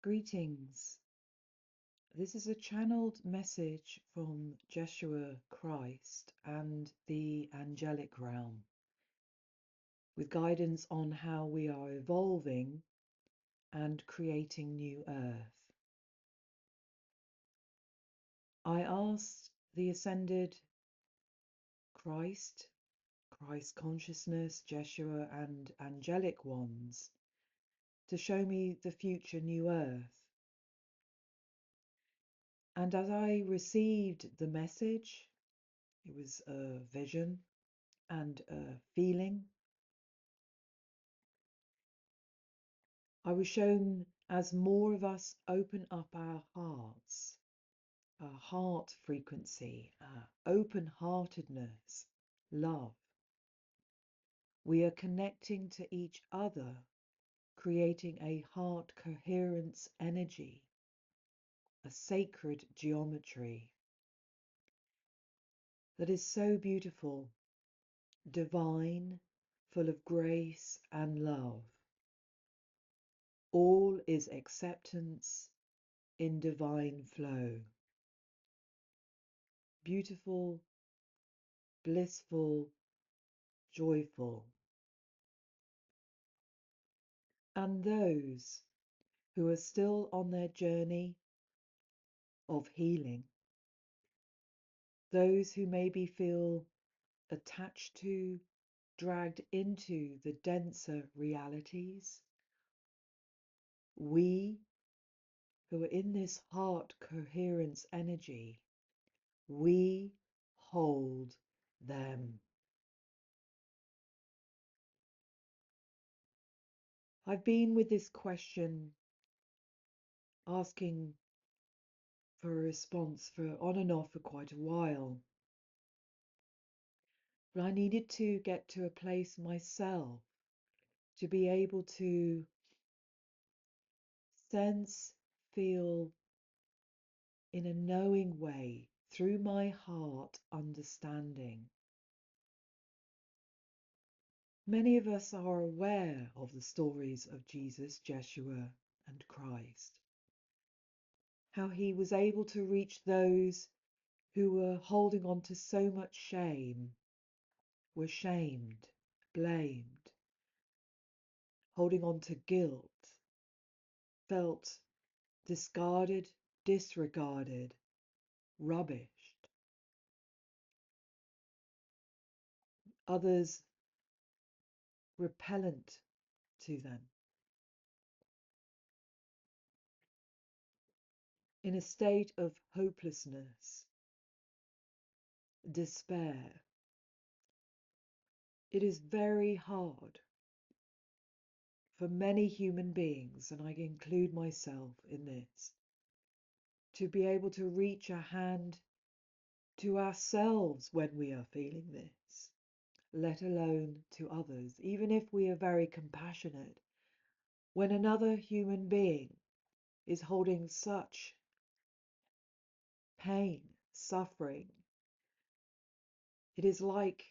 Greetings. This is a channeled message from Jeshua Christ and the angelic realm, with guidance on how we are evolving and creating new earth. I asked the ascended Christ consciousness, Jeshua and angelic ones to show me the future new earth. And as I received the message, it was a vision and a feeling. I was shown as more of us open up our hearts, our heart frequency, our open-heartedness, love. We are connecting to each other, creating a heart coherence energy, a sacred geometry that is so beautiful, divine, full of grace and love. All is acceptance in divine flow. Beautiful, blissful, joyful. And those who are still on their journey of healing, those who maybe feel attached to, dragged into the denser realities, we who are in this heart coherence energy, we hold them. I've been with this question, asking for a response for on and off for quite a while. But I needed to get to a place myself to be able to sense, feel in a knowing way through my heart understanding. Many of us are aware of the stories of Jesus, Jeshua, and Christ, how he was able to reach those who were holding on to so much shame, were shamed, blamed, holding on to guilt, felt discarded, disregarded, rubbished. Others repellent to them. In a state of hopelessness, despair. It is very hard for many human beings, and I include myself in this, to be able to reach a hand to ourselves when we are feeling this, let alone to others, even if we are very compassionate. When another human being is holding such pain, suffering, it is like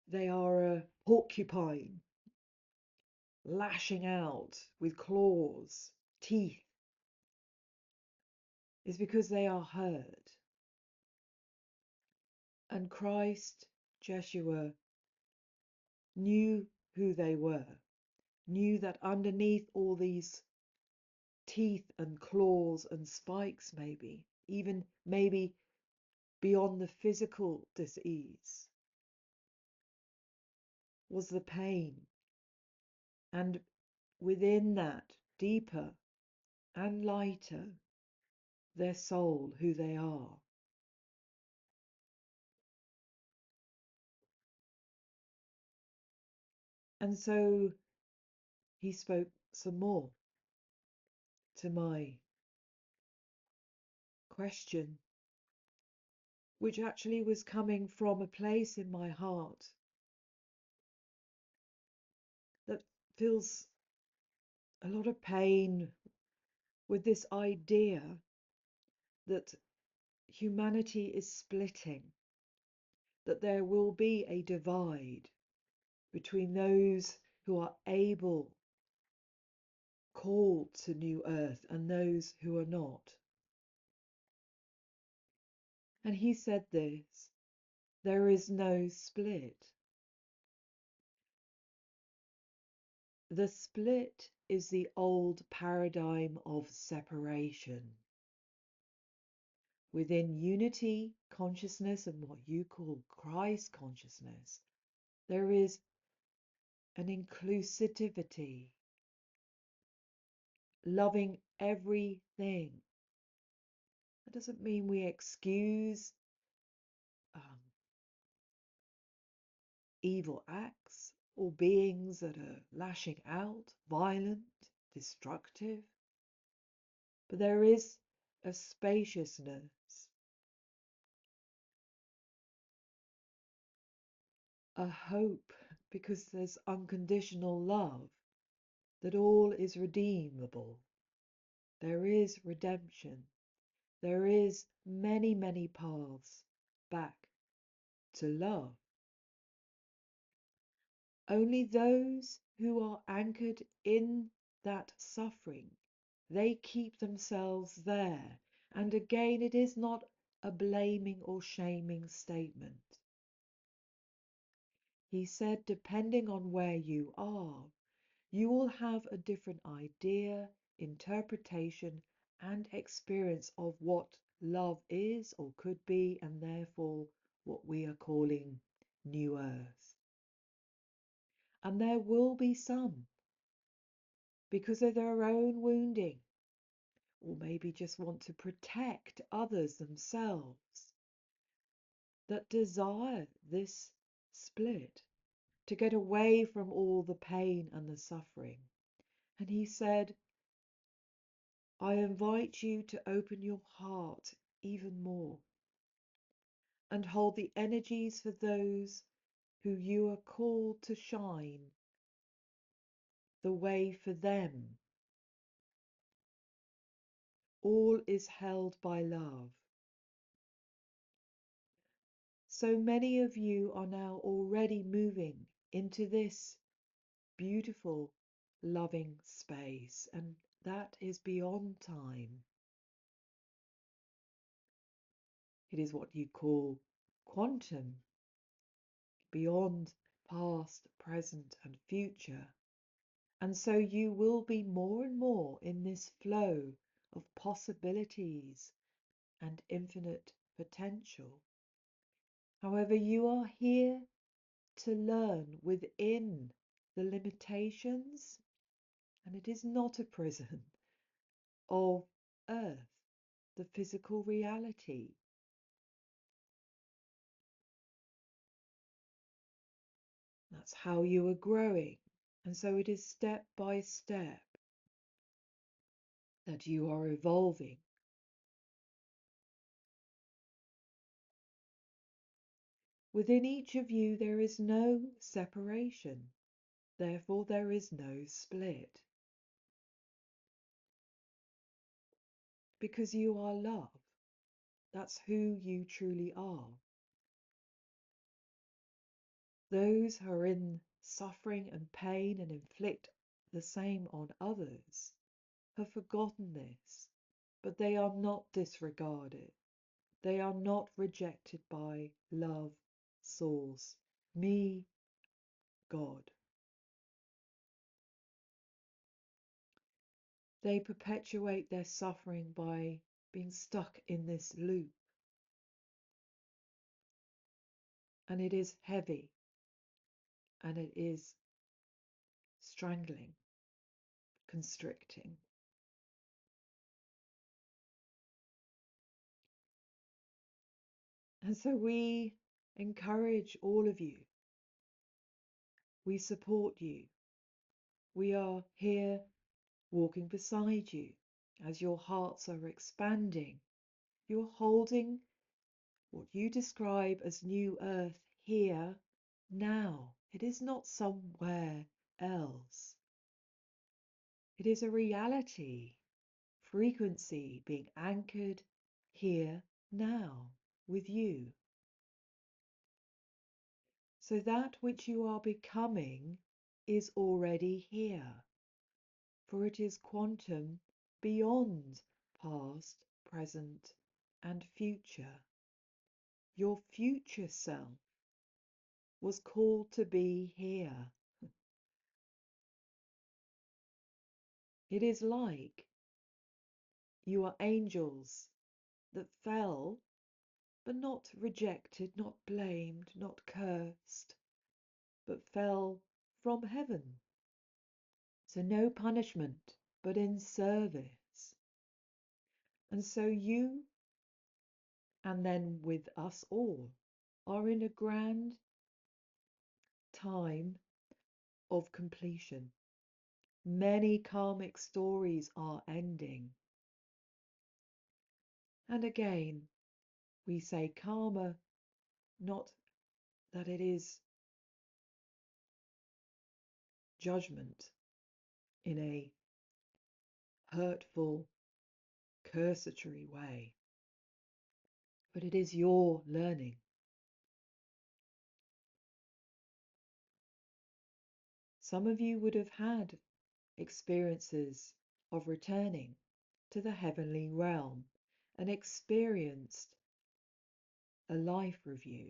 they are a porcupine lashing out with claws, teeth. It's because they are hurt. And Christ, Jeshua, knew who they were, knew that underneath all these teeth and claws and spikes, maybe, even maybe beyond the physical disease, was the pain. And within that, deeper and lighter, their soul, who they are. And so he spoke some more to my question, which actually was coming from a place in my heart that feels a lot of pain with this idea that humanity is splitting, that there will be a divide between those who are able, called to new earth and those who are not. And he said this, there is no split. The split is the old paradigm of separation. Within unity consciousness and what you call Christ consciousness, there is an inclusivity, loving everything. That doesn't mean we excuse um, evil acts or beings that are lashing out, violent, destructive. But there is a spaciousness, a hope, because there's unconditional love, that all is redeemable. There is redemption. There is many, many paths back to love. Only those who are anchored in that suffering, they keep themselves there. And again, it is not a blaming or shaming statement. He said, depending on where you are, you will have a different idea, interpretation, and experience of what love is or could be, and therefore what we are calling New Earth. And there will be some, because of their own wounding, or maybe just want to protect others themselves, that desire this split, to get away from all the pain and the suffering. And he said, I invite you to open your heart even more and hold the energies for those who you are called to shine the way for them. All is held by love. So many of you are now already moving into this beautiful, loving space, and that is beyond time. It is what you call quantum, beyond past, present, and future. And so you will be more and more in this flow of possibilities and infinite potential. However, you are here to learn within the limitations, and it is not a prison, of Earth, the physical reality. That's how you are growing. And so it is step by step that you are evolving. Within each of you, there is no separation. Therefore, there is no split. Because you are love. That's who you truly are. Those who are in suffering and pain and inflict the same on others have forgotten this, but they are not disregarded. They are not rejected by love, source, me, God. They perpetuate their suffering by being stuck in this loop. And it is heavy, and it is strangling, constricting. And so we encourage all of you. We support you. We are here walking beside you as your hearts are expanding. You're holding what you describe as New Earth here, now. It is not somewhere else. It is a reality, frequency being anchored here, now, with you. So that which you are becoming is already here. for it is quantum beyond past, present, and future. Your future self was called to be here. It is like you are angels that fell, but not rejected, not blamed, not cursed, but fell from heaven. So no punishment, but in service. And so you, and then with us all, are in a grand time of completion. Many karmic stories are ending. And again, we say karma, not that it is judgment in a hurtful, cursory way, but it is your learning. Some of you would have had experiences of returning to the heavenly realm and experienced a life review.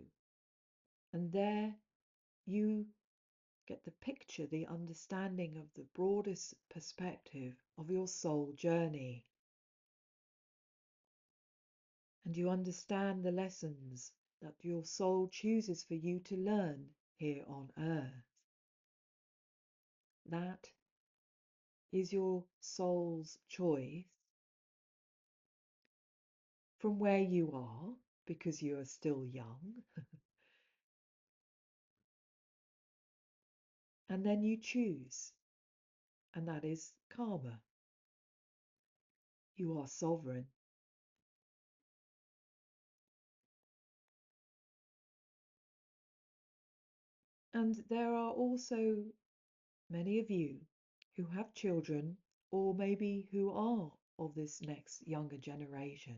And there you get the picture, the understanding of the broadest perspective of your soul journey. And you understand the lessons that your soul chooses for you to learn here on earth. That is your soul's choice from where you are, because you are still young. And then you choose, and that is karma. You are sovereign. And there are also many of you who have children, or maybe who are of this next younger generation,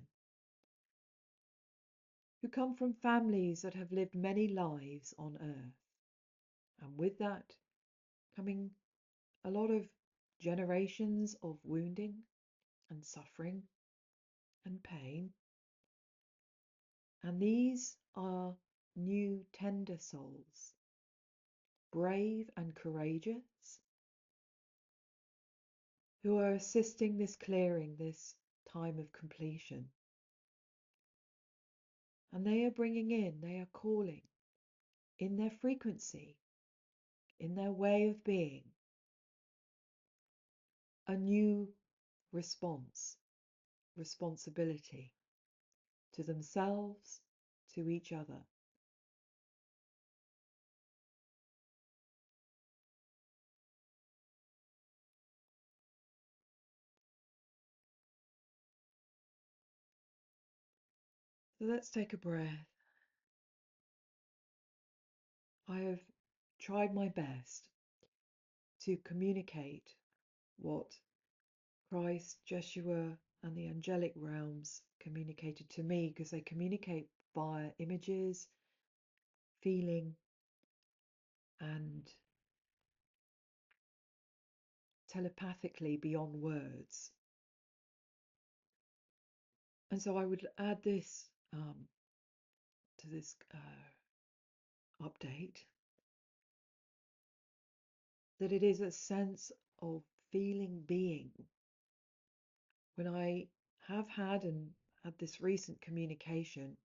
who come from families that have lived many lives on earth. And with that coming a lot of generations of wounding and suffering and pain. And these are new tender souls, brave and courageous, who are assisting this clearing, this time of completion. And they are bringing in, they are calling in their frequency, in their way of being, a new response, responsibility to themselves, to each other. So let's take a breath. I have tried my best to communicate what Christ, Jeshua, and the angelic realms communicated to me, because they communicate via images, feeling, and telepathically beyond words. And so I would add this to this update, that it is a sense of feeling being. When I have had this recent communication,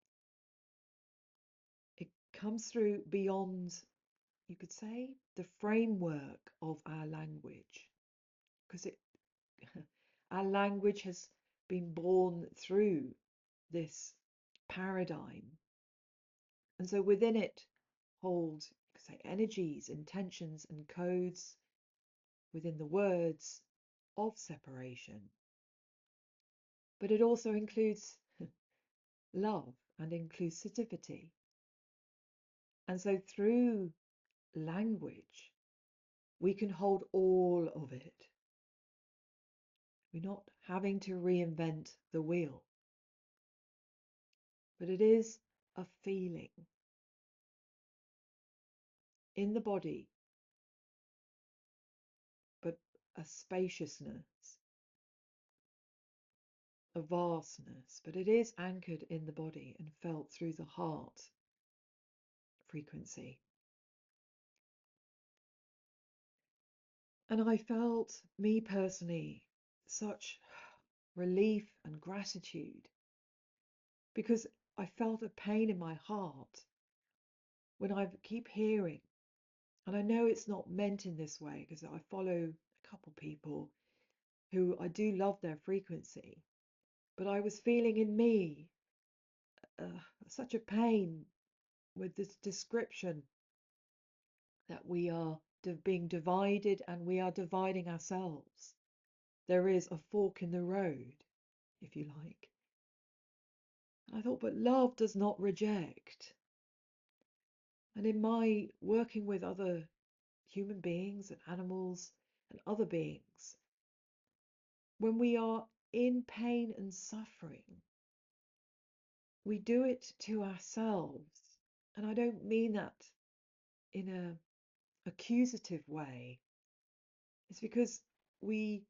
it comes through beyond, you could say, the framework of our language, because our language has been born through this paradigm, and so within it holds, you could say, energies, intentions, and codes within the words of separation. But it also includes love and inclusivity. And so through language, we can hold all of it. We're not having to reinvent the wheel, but it is a feeling in the body, but a spaciousness, a vastness, but it is anchored in the body and felt through the heart frequency. And I felt, me personally, such relief and gratitude because I felt a pain in my heart when I keep hearing, and I know it's not meant in this way because I follow a couple people who I do love their frequency, but I was feeling in me such a pain with this description that we are being divided and we are dividing ourselves. There is a fork in the road, if you like. And I thought, but love does not reject. And in my working with other human beings and animals and other beings, when we are in pain and suffering, we do it to ourselves. And I don't mean that in a accusative way. It's because we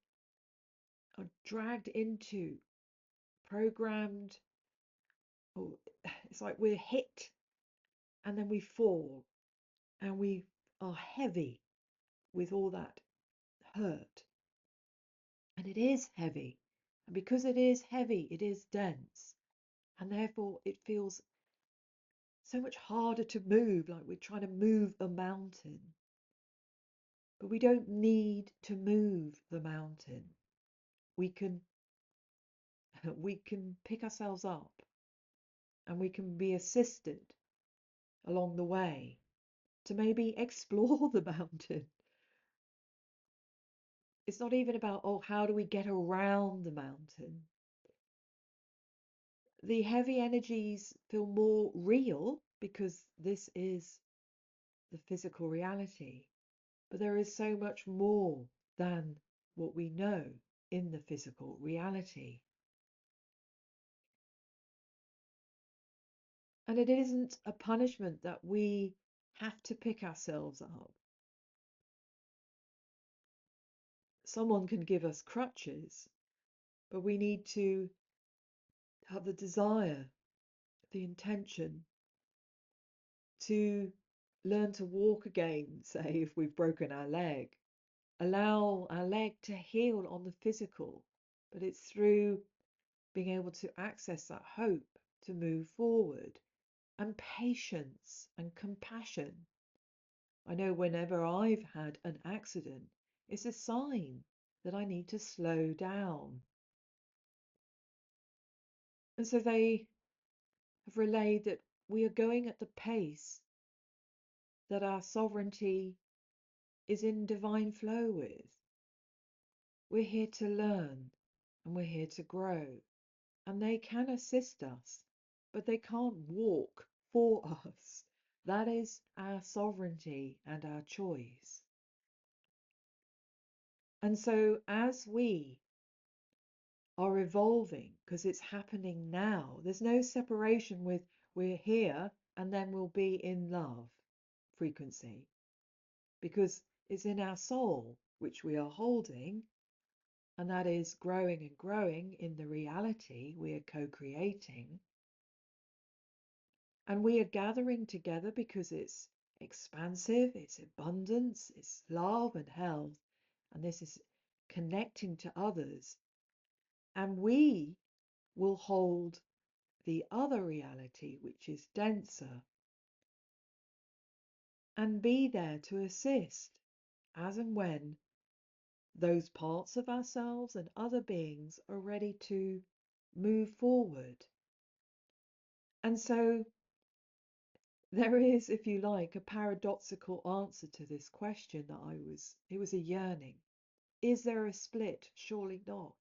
are dragged into, programmed, or it's like we're hit and then we fall and we are heavy with all that hurt. And it is heavy. And because it is heavy, it is dense. And therefore it feels so much harder to move, like we're trying to move a mountain. But we don't need to move the mountain. We can we can pick ourselves up and we can be assisted along the way to maybe explore the mountain. It's not even about, oh, how do we get around the mountain? The heavy energies feel more real because this is the physical reality. But there is so much more than what we know in the physical reality. And it isn't a punishment that we have to pick ourselves up. Someone can give us crutches, but we need to have the desire, the intention to learn to walk again, say, if we've broken our leg. Allow our leg to heal on the physical, but it's through being able to access that hope to move forward, and patience and compassion. I know whenever I've had an accident, it's a sign that I need to slow down. And so they have relayed that we are going at the pace that our sovereignty is in divine flow with. We're here to learn and we're here to grow. And they can assist us, but they can't walk for us. That is our sovereignty and our choice. And so as we are evolving, because it's happening now, there's no separation with we're here and then we'll be in love frequency, because it's in our soul which we are holding, and that is growing and growing in the reality we are co-creating. And we are gathering together because it's expansive, it's abundance, it's love and health, and this is connecting to others. And we will hold the other reality, which is denser, and be there to assist as and when those parts of ourselves and other beings are ready to move forward. And so there is, if you like, a paradoxical answer to this question that it was a yearning. Is there a split? Surely not.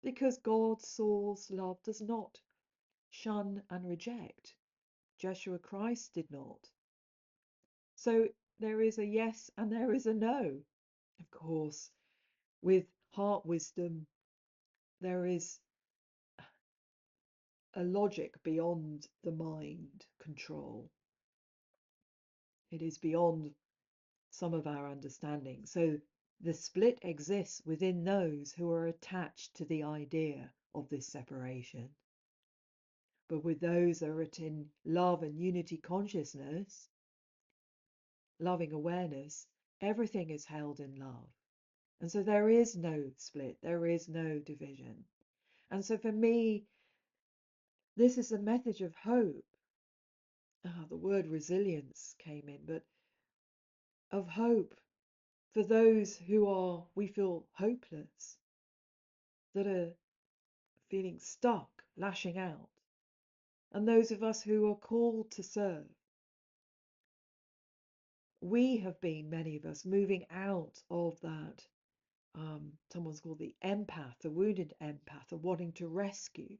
Because God's source love does not shun and reject. Joshua Christ did not. So there is a yes and there is a no. Of course, with heart wisdom, there is a logic beyond the mind control. It is beyond some of our understanding. So The split exists within those who are attached to the idea of this separation. But with those that are in love and unity consciousness, loving awareness, everything is held in love. And so there is no split, there is no division. And so for me, this is a message of hope. The word resilience came in, but of hope for those who are, we feel hopeless, that are feeling stuck, lashing out, and those of us who are called to serve. We have been, many of us, moving out of that, someone's called the empath, the wounded empath, of wanting to rescue.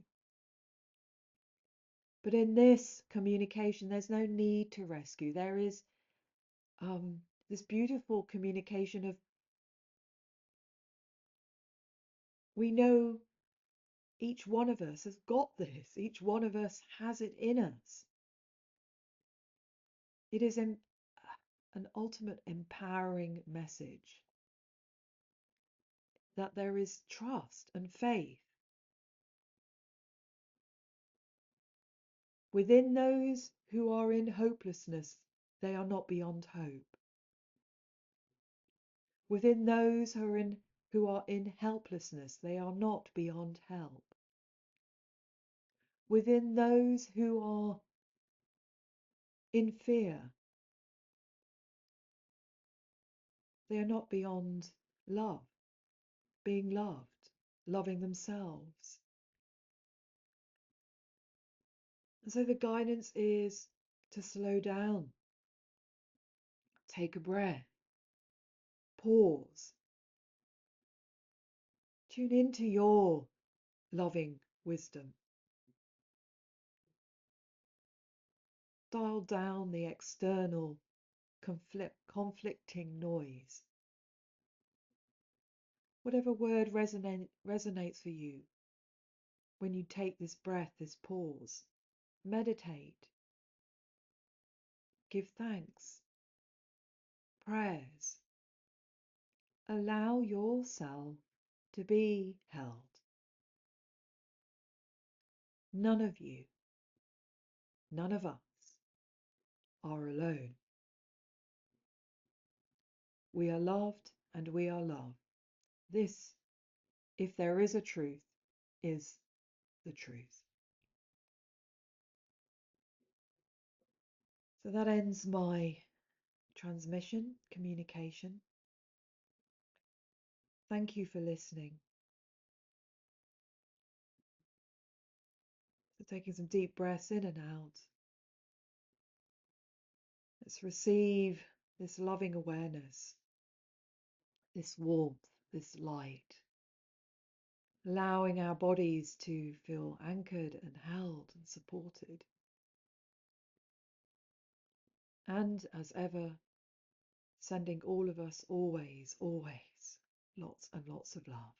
But in this communication, there's no need to rescue. There is this beautiful communication of, we know each one of us has got this. Each one of us has it in us. It is an ultimate empowering message that there is trust and faith within those who are in hopelessness. They are not beyond hope. Within those who are in helplessness, they are not beyond help. Within those who are in fear, they are not beyond love, being loved, loving themselves. And so the guidance is to slow down, take a breath, pause, tune into your loving wisdom. Dial down the external conflicting noise. Whatever word resonates for you when you take this breath, this pause, meditate, give thanks, prayers. Allow yourself to be held. None of you, none of us are alone. We are loved and we are loved. This, if there is a truth, is the truth. So that ends my transmission, communication. Thank you for listening. So taking some deep breaths in and out. Let's receive this loving awareness, this warmth, this light, allowing our bodies to feel anchored and held and supported. And as ever, sending all of us always, always lots and lots of love.